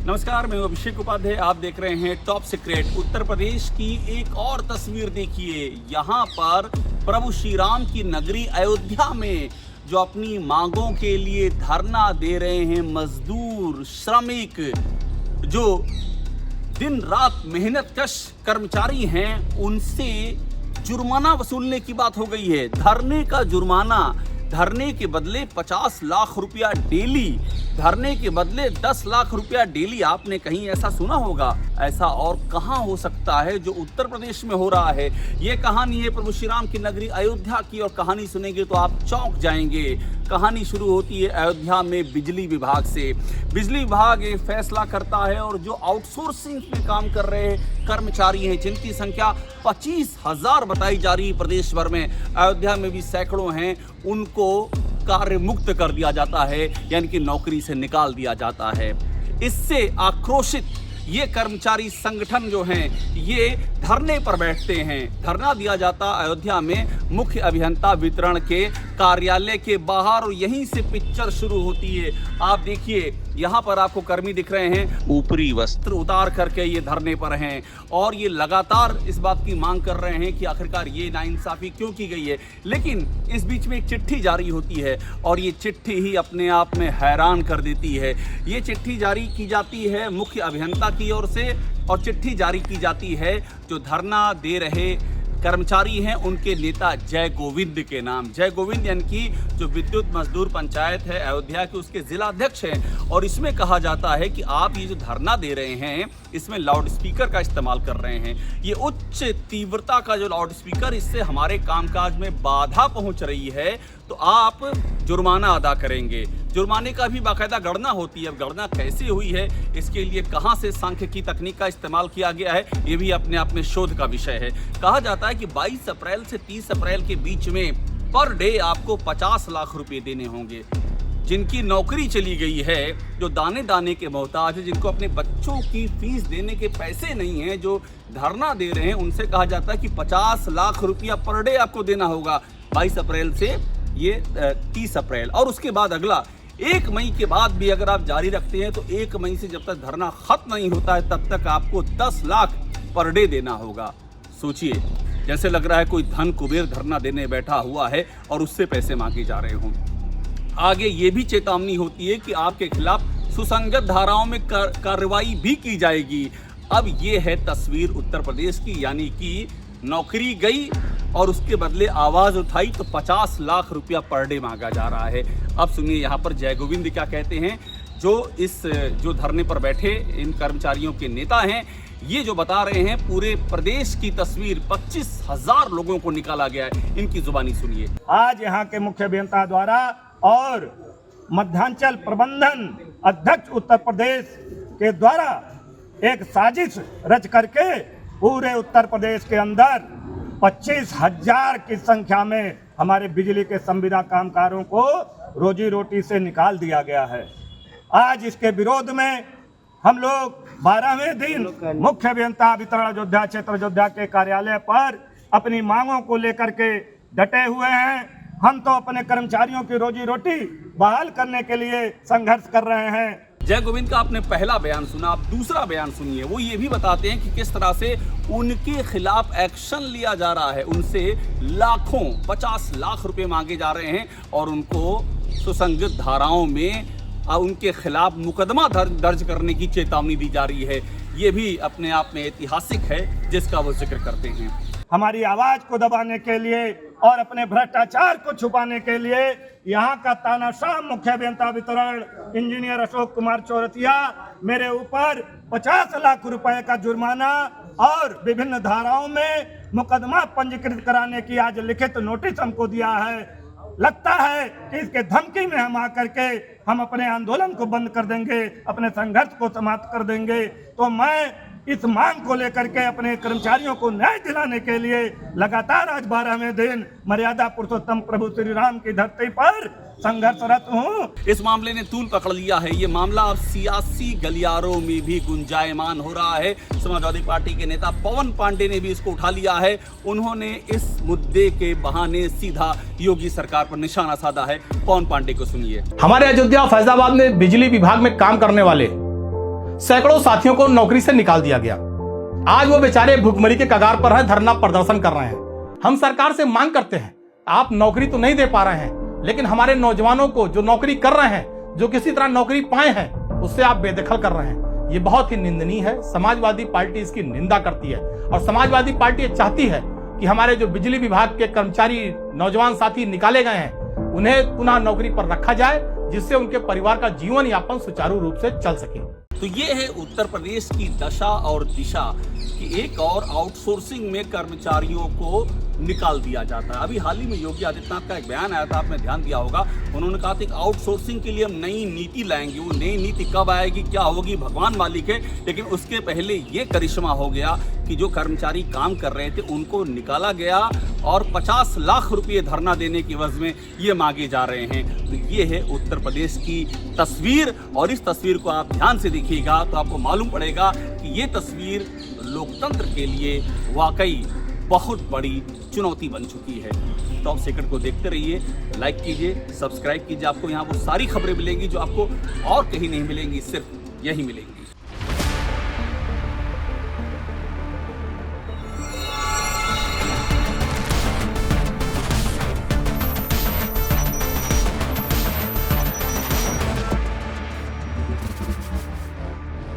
नमस्कार, मैं अभिषेक उपाध्याय। आप देख रहे हैं टॉप सीक्रेट। उत्तर प्रदेश की एक और तस्वीर देखिए। यहाँ पर प्रभु श्री राम की नगरी अयोध्या में जो अपनी मांगों के लिए धरना दे रहे हैं मजदूर, श्रमिक, जो दिन रात मेहनतकश कर्मचारी हैं, उनसे जुर्माना वसूलने की बात हो गई है। धरने का जुर्माना, धरने के बदले 50 लाख रुपया डेली, धरने के बदले 10 लाख रुपया डेली। आपने कहीं ऐसा सुना होगा? ऐसा और कहां हो सकता है जो उत्तर प्रदेश में हो रहा है। ये कहानी है प्रभु श्री राम की नगरी अयोध्या की, और कहानी सुनेंगे तो आप चौंक जाएंगे। कहानी शुरू होती है अयोध्या में बिजली विभाग से। बिजली विभाग ये फैसला करता है, और जो आउटसोर्सिंग में काम कर रहे कर्मचारी हैं, जिनकी संख्या 25,000 बताई जा रही है प्रदेश भर में, अयोध्या में भी सैकड़ों हैं, उनको कार्य मुक्त कर दिया जाता है, यानी कि नौकरी से निकाल दिया जाता है। इससे आक्रोशित ये कर्मचारी संगठन जो हैं, ये धरने पर बैठते हैं। धरना दिया जाता अयोध्या में मुख्य अभियंता वितरण के कार्यालय के बाहर, और यहीं से पिक्चर शुरू होती है। आप देखिए, यहाँ पर आपको कर्मी दिख रहे हैं, ऊपरी वस्त्र उतार करके ये धरने पर हैं, और ये लगातार इस बात की मांग कर रहे हैं कि आखिरकार ये नाइंसाफी क्यों की गई है। लेकिन इस बीच में एक चिट्ठी जारी होती है, और ये चिट्ठी ही अपने आप में हैरान कर देती है। ये चिट्ठी जारी की जाती है मुख्य अभियंता की ओर से, और चिट्ठी जारी की जाती है जो धरना दे रहे कर्मचारी हैं, उनके नेता जय गोविंद के नाम। जय गोविंद यानी कि जो विद्युत मजदूर पंचायत है अयोध्या के, उसके जिला अध्यक्ष हैं। और इसमें कहा जाता है कि आप ये जो धरना दे रहे हैं, इसमें लाउड स्पीकर का इस्तेमाल कर रहे हैं। ये उच्च तीव्रता का जो लाउड स्पीकर, इससे हमारे कामकाज में बाधा पहुंच रही है, तो आप जुर्माना अदा करेंगे। जुर्माने का भी बाकायदा गणना होती है। अब गणना कैसे हुई है, इसके लिए कहां से सांख्यिकी तकनीक का इस्तेमाल किया गया है, ये भी अपने आप में शोध का विषय है। कहा जाता है कि 22 अप्रैल से 30 अप्रैल के बीच में पर डे आपको 50 लाख रुपए देने होंगे। जिनकी नौकरी चली गई है, जो दाने दाने के मोहताज है, जिनको अपने बच्चों की फीस देने के पैसे नहीं हैं, जो धरना दे रहे हैं, उनसे कहा जाता है कि 50 लाख रुपया पर डे आपको देना होगा 22 अप्रैल से ये 30 अप्रैल। और उसके बाद अगला 1 मई के बाद भी अगर आप जारी रखते हैं, तो 1 मई से जब तक धरना खत्म नहीं होता है, तब तक आपको 10 लाख पर डे देना होगा। सोचिए, जैसे लग रहा है कोई धन कुबेर धरना देने बैठा हुआ है और उससे पैसे मांगे जा रहे हों। आगे ये भी चेतावनी होती है कि आपके खिलाफ सुसंगत धाराओं में कार्रवाई भी की जाएगी। अब ये है तस्वीर उत्तर प्रदेश की, यानी कि नौकरी गई और उसके बदले आवाज उठाई तो 50 लाख रुपया पर डे मांगा जा रहा है। अब सुनिए यहाँ पर जय गोविंद क्या कहते हैं, जो धरने पर बैठे इन कर्मचारियों के नेता हैं। ये जो बता रहे हैं पूरे प्रदेश की तस्वीर, 25,000 लोगों को निकाला गया है, इनकी जुबानी सुनिए। आज यहाँ के मुख्य अभियंता द्वारा और मध्यांचल प्रबंधन अध्यक्ष उत्तर प्रदेश के द्वारा एक साजिश रच करके पूरे उत्तर प्रदेश के अंदर 25,000 की संख्या में हमारे बिजली के संविदा कामगारों को रोजी रोटी से निकाल दिया गया है। आज इसके विरोध में हम लोग 12वें दिन मुख्य अभियंता वितरण अयोध्या क्षेत्र अयोध्या के कार्यालय पर अपनी मांगों को लेकर के डटे हुए हैं। हम तो अपने कर्मचारियों की रोजी रोटी बहाल करने के लिए संघर्ष कर रहे हैं। जय गोविंद का आपने पहला बयान सुना, आप दूसरा बयान सुनिए। वो ये भी बताते हैं कि किस तरह से उनके खिलाफ एक्शन लिया जा रहा है। उनसे लाखों 50 लाख रुपए मांगे जा रहे हैं, और उनको सुसंगत धाराओं में उनके खिलाफ मुकदमा दर्ज करने की चेतावनी दी जा रही है। ये भी अपने आप में ऐतिहासिक है, जिसका वो जिक्र करते हैं। हमारी आवाज को दबाने के लिए और अपने भ्रष्टाचार को छुपाने के लिए यहाँ का तानाशाह मुख्य अभियंता वितरण इंजीनियर अशोक कुमार चौरसिया मेरे ऊपर 50 लाख रुपए का जुर्माना और विभिन्न धाराओं में मुकदमा पंजीकृत कराने की आज लिखित नोटिस हमको दिया है। लगता है कि इसके धमकी में हम आकर के हम अपने आंदोलन को बंद कर देंगे, अपने संघर्ष को समाप्त कर देंगे। तो मैं इस मांग को लेकर के अपने कर्मचारियों को न्याय दिलाने के लिए लगातार आज 12वें दिन मर्यादा पुरुषोत्तम प्रभु श्री राम की धरती पर संघर्षरत हूँ। इस मामले ने तूल पकड़ लिया है। ये मामला अब सियासी गलियारों में भी गुंजायमान हो रहा है। समाजवादी पार्टी के नेता पवन पांडे ने भी इसको उठा लिया है। उन्होंने इस मुद्दे के बहाने सीधा योगी सरकार पर निशाना साधा है। पवन पांडे को सुनिए। हमारे अयोध्या फैजाबाद में बिजली विभाग में काम करने वाले सैकड़ों साथियों को नौकरी से निकाल दिया गया। आज वो बेचारे भुखमरी के कगार पर हैं, धरना प्रदर्शन कर रहे हैं। हम सरकार से मांग करते हैं, आप नौकरी तो नहीं दे पा रहे हैं, लेकिन हमारे नौजवानों को जो नौकरी कर रहे हैं, जो किसी तरह नौकरी पाए हैं, उससे आप बेदखल कर रहे हैं। ये बहुत ही निंदनीय है। समाजवादी पार्टी इसकी निंदा करती है और समाजवादी पार्टी चाहती है कि हमारे जो बिजली विभाग के कर्मचारी नौजवान साथी निकाले गए हैं, उन्हें पुनः नौकरी पर रखा जाए, जिससे उनके परिवार का जीवन यापन सुचारू रूप से चल सके। तो ये है उत्तर प्रदेश की दशा और दिशा कि एक और आउटसोर्सिंग में कर्मचारियों को निकाल दिया जाता है। अभी हाल ही में योगी आदित्यनाथ का एक बयान आया था, आपने ध्यान दिया होगा। उन्होंने कहा था कि आउटसोर्सिंग के लिए हम नई नीति लाएंगे। वो नई नीति कब आएगी, क्या होगी, भगवान मालिक है। लेकिन उसके पहले ये करिश्मा हो गया कि जो कर्मचारी काम कर रहे थे उनको निकाला गया और 50 लाख रुपये धरना देने की एवज में ये मांगे जा रहे हैं। तो ये है उत्तर प्रदेश की तस्वीर और इस तस्वीर को आप ध्यान से देखिएगा तो आपको मालूम पड़ेगा कि ये तस्वीर लोकतंत्र के लिए वाकई बहुत बड़ी चुनौती बन चुकी है। टॉप सीक्रेट को देखते रहिए, लाइक कीजिए, सब्सक्राइब कीजिए। आपको यहाँ वो सारी खबरें मिलेंगी जो आपको और कहीं नहीं मिलेंगी, सिर्फ यही मिलेंगी।